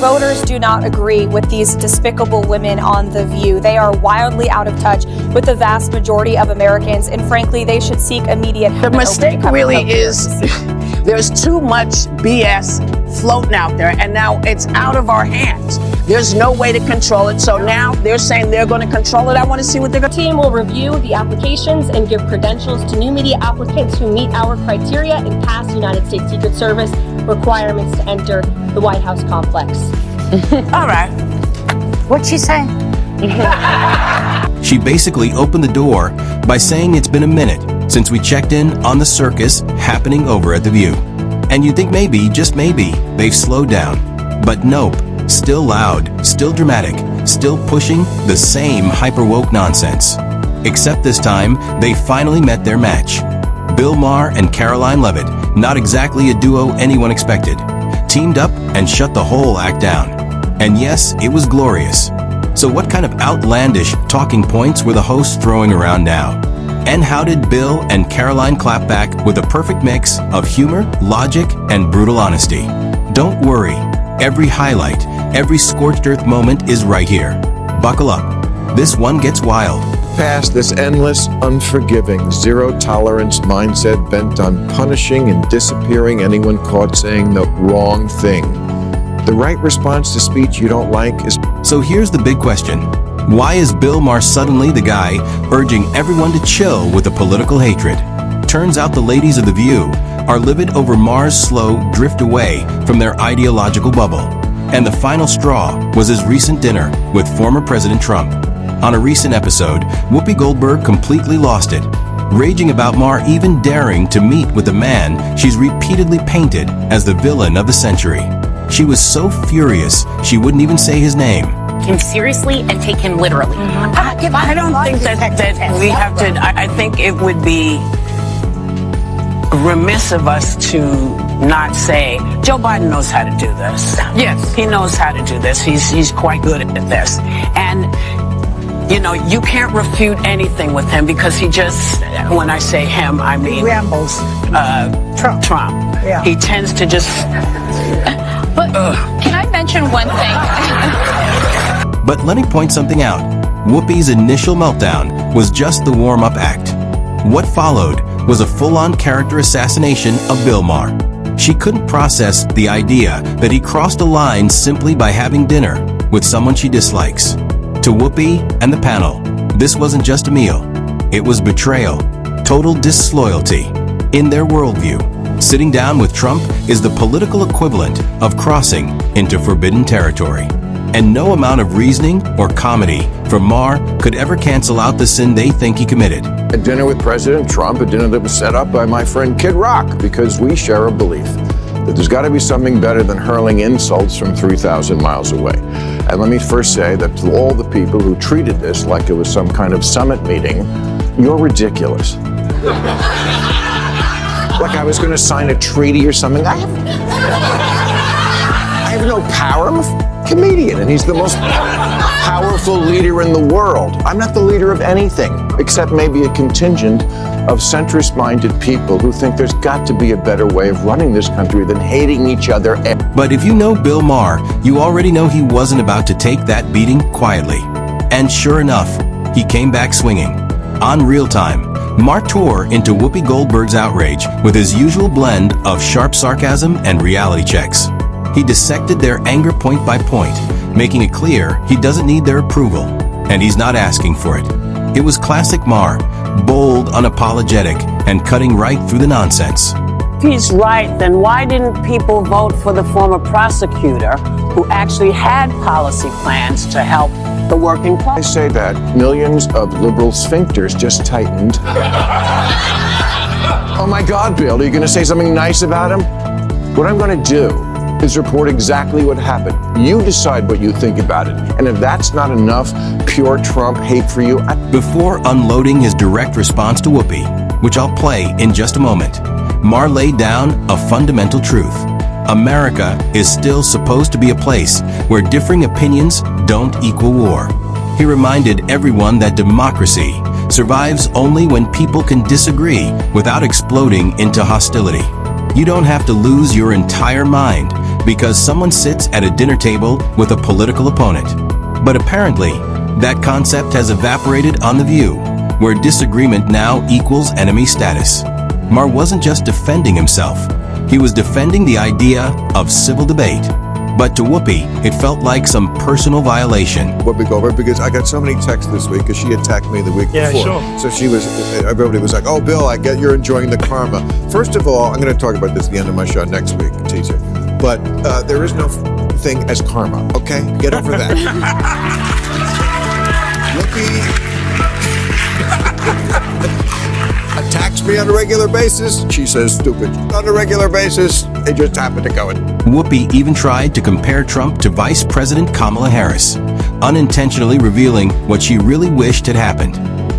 voters do not agree with these despicable women on The View. They are wildly out of touch with the vast majority of Americans, and frankly, they should seek immediate help. The mistake really is there's too much BS floating out there, and now it's out of our hands. There's no way to control it, so now they're saying they're going to control it. I want to see what they're going to do. The team will review the applications and give credentials to new media applicants who meet our criteria and pass United States Secret Service requirements to enter the White House complex. All right. What'd she say? She basically opened the door by saying it's been a minute since we checked in on the circus happening over at The View. And you'd think maybe, just maybe, they've slowed down. But nope. Still loud, still dramatic, still pushing the same hyper-woke nonsense. Except this time, they finally met their match. Bill Maher and Karoline Leavitt, not exactly a duo anyone expected, teamed up and shut the whole act down. And yes, it was glorious. So what kind of outlandish talking points were the hosts throwing around now? And how did Bill and Karoline clap back with a perfect mix of humor, logic, and brutal honesty? Don't worry. Every highlight, every scorched earth moment is right here. Buckle up. This one gets wild. Past this endless, unforgiving, zero-tolerance mindset bent on punishing and disappearing anyone caught saying the wrong thing. The right response to speech you don't like is... So here's the big question. Why is Bill Maher suddenly the guy urging everyone to chill with the political hatred? Turns out the ladies of The View are livid over Maher's slow drift away from their ideological bubble. And the final straw was his recent dinner with former President Trump. On a recent episode, Whoopi Goldberg completely lost it, raging about Maher even daring to meet with the man she's repeatedly painted as the villain of the century. She was so furious she wouldn't even say his name. Him seriously and take him literally. I don't think that we have to. I think it would be remiss of us to not say Joe Biden knows how to do this. Yes, he knows how to do this. He's quite good at this. And you know, you can't refute anything with him because he just, when I say him, I mean rambles. Trump. Yeah. He tends to just. But can I mention one thing? But let me point something out. Whoopi's initial meltdown was just the warm-up act. What followed was a full-on character assassination of Bill Maher. She couldn't process the idea that he crossed a line simply by having dinner with someone she dislikes. To Whoopi and the panel, this wasn't just a meal. It was betrayal, total disloyalty. In their worldview, sitting down with Trump is the political equivalent of crossing into forbidden territory. And no amount of reasoning or comedy from Maher could ever cancel out the sin they think he committed. A dinner with President Trump, a dinner that was set up by my friend Kid Rock, because we share a belief that there's got to be something better than hurling insults from 3,000 miles away. And let me first say that to all the people who treated this like it was some kind of summit meeting, you're ridiculous. Like I was going to sign a treaty or something. I have no power. I'm a comedian, and he's the most powerful leader in the world. I'm not the leader of anything, except maybe a contingent of centrist-minded people who think there's got to be a better way of running this country than hating each other. But if you know Bill Maher, you already know he wasn't about to take that beating quietly. And sure enough, he came back swinging. On Real Time, Maher tore into Whoopi Goldberg's outrage with his usual blend of sharp sarcasm and reality checks. He dissected their anger point by point, making it clear he doesn't need their approval, and he's not asking for it. It was classic Maher, bold, unapologetic, and cutting right through the nonsense. If he's right, then why didn't people vote for the former prosecutor who actually had policy plans to help the working class? I say that millions of liberal sphincters just tightened. Oh my God, Bill, are you going to say something nice about him? What I'm going to do is report exactly what happened. You decide what you think about it. And if that's not enough pure Trump hate for you... Before unloading his direct response to Whoopi, which I'll play in just a moment, Maher laid down a fundamental truth. America is still supposed to be a place where differing opinions don't equal war. He reminded everyone that democracy survives only when people can disagree without exploding into hostility. You don't have to lose your entire mind because someone sits at a dinner table with a political opponent. But apparently, that concept has evaporated on The View, where disagreement now equals enemy status. Maher wasn't just defending himself, he was defending the idea of civil debate. But to Whoopi, it felt like some personal violation. Whoopi Goldberg, because I got so many texts this week because she attacked me the week before. Sure. So everybody was like, "Oh, Bill, I get you're enjoying the karma." First of all, I'm going to talk about this at the end of my show next week, teaser. But there is no thing as karma, okay? Get over that. Whoopi attacks me on a regular basis. She says stupid on a regular basis. It just happened to go in. Whoopi even tried to compare Trump to Vice President Kamala Harris, unintentionally revealing what she really wished had happened.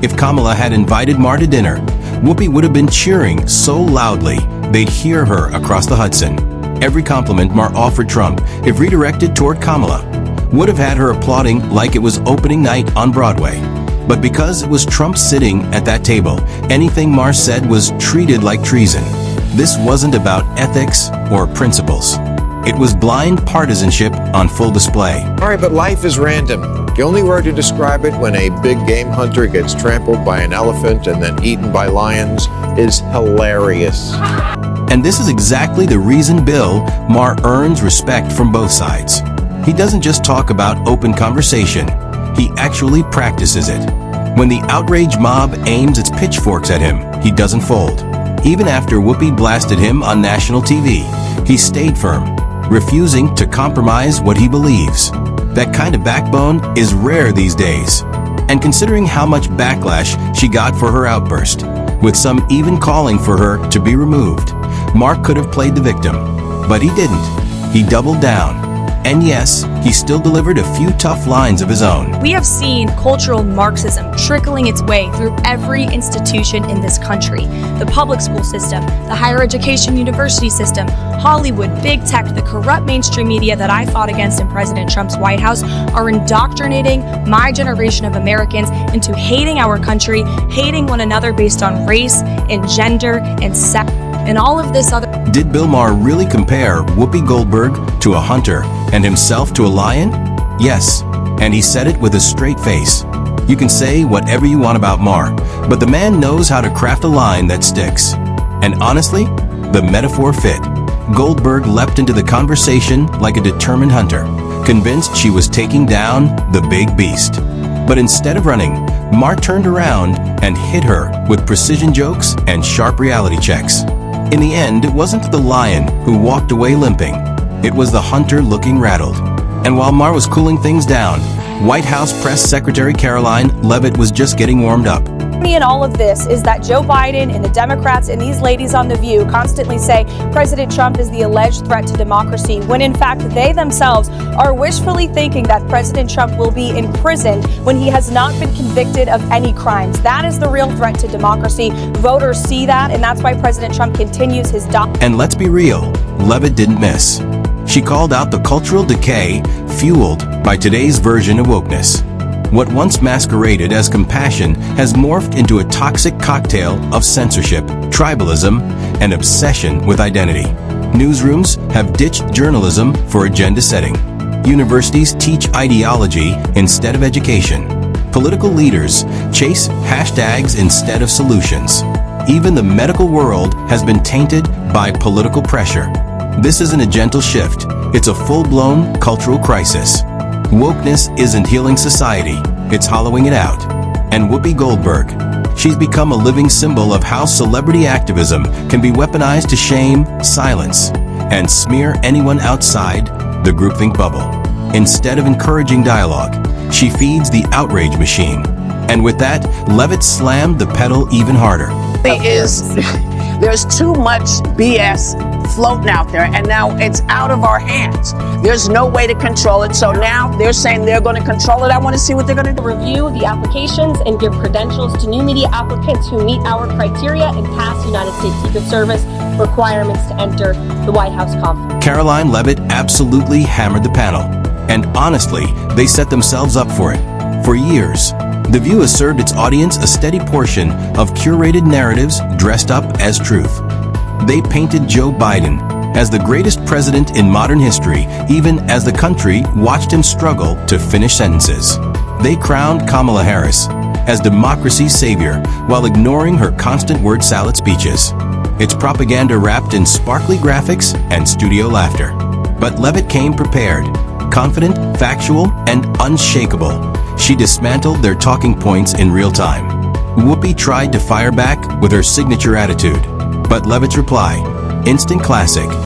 If Kamala had invited Maher to dinner, Whoopi would have been cheering so loudly they'd hear her across the Hudson. Every compliment Maher offered Trump, if redirected toward Kamala, would have had her applauding like it was opening night on Broadway. But because it was Trump sitting at that table, anything Maher said was treated like treason. This wasn't about ethics or principles. It was blind partisanship on full display. All right, but life is random. The only word to describe it when a big game hunter gets trampled by an elephant and then eaten by lions is hilarious. And this is exactly the reason Bill Maher earns respect from both sides. He doesn't just talk about open conversation, he actually practices it. When the outrage mob aims its pitchforks at him, he doesn't fold. Even after Whoopi blasted him on national TV, he stayed firm, refusing to compromise what he believes. That kind of backbone is rare these days. And considering how much backlash she got for her outburst, with some even calling for her to be removed, Maher could have played the victim, but he didn't. He doubled down. And yes, he still delivered a few tough lines of his own. We have seen cultural Marxism trickling its way through every institution in this country. The public school system, the higher education university system, Hollywood, big tech, the corrupt mainstream media that I fought against in President Trump's White House are indoctrinating my generation of Americans into hating our country, hating one another based on race and gender and sex and all of this other. Did Bill Maher really compare Whoopi Goldberg to a hunter and himself to a lion? Yes, and he said it with a straight face. You can say whatever you want about Maher, but the man knows how to craft a line that sticks. And honestly, the metaphor fit. Goldberg leapt into the conversation like a determined hunter, convinced she was taking down the big beast. But instead of running, Maher turned around and hit her with precision jokes and sharp reality checks. In the end, it wasn't the lion who walked away limping. It was the hunter looking rattled. And while Maher was cooling things down, White House Press Secretary Karoline Leavitt was just getting warmed up. In all of this is that Joe Biden and the Democrats and these ladies on The View constantly say President Trump is the alleged threat to democracy, when in fact they themselves are wishfully thinking that President Trump will be imprisoned when he has not been convicted of any crimes. That is the real threat to democracy. Voters see that, and that's why President Trump continues his And let's be real, Levitt didn't miss. She called out the cultural decay fueled by today's version of wokeness. What once masqueraded as compassion has morphed into a toxic cocktail of censorship, tribalism, and obsession with identity. Newsrooms have ditched journalism for agenda setting. Universities teach ideology instead of education. Political leaders chase hashtags instead of solutions. Even the medical world has been tainted by political pressure. This isn't a gentle shift, it's a full-blown cultural crisis. Wokeness isn't healing society, it's hollowing it out. And Whoopi Goldberg, she's become a living symbol of how celebrity activism can be weaponized to shame, silence, and smear anyone outside the groupthink bubble. Instead of encouraging dialogue, she feeds the outrage machine. And with that, Levitt slammed the pedal even harder. There's too much BS floating out there, and now it's out of our hands. There's no way to control it, so now they're saying they're going to control it. I want to see what they're going to do. Review the applications and give credentials to new media applicants who meet our criteria and pass United States Secret Service requirements to enter the White House conference. Karoline Leavitt absolutely hammered the panel. And honestly, they set themselves up for it. For years, The View has served its audience a steady portion of curated narratives dressed up as truth. They painted Joe Biden as the greatest president in modern history, even as the country watched him struggle to finish sentences. They crowned Kamala Harris as democracy's savior while ignoring her constant word salad speeches. It's propaganda wrapped in sparkly graphics and studio laughter. But Levitt came prepared, confident, factual, and unshakable. She dismantled their talking points in real time. Whoopi tried to fire back with her signature attitude, but Levitt's reply, instant classic,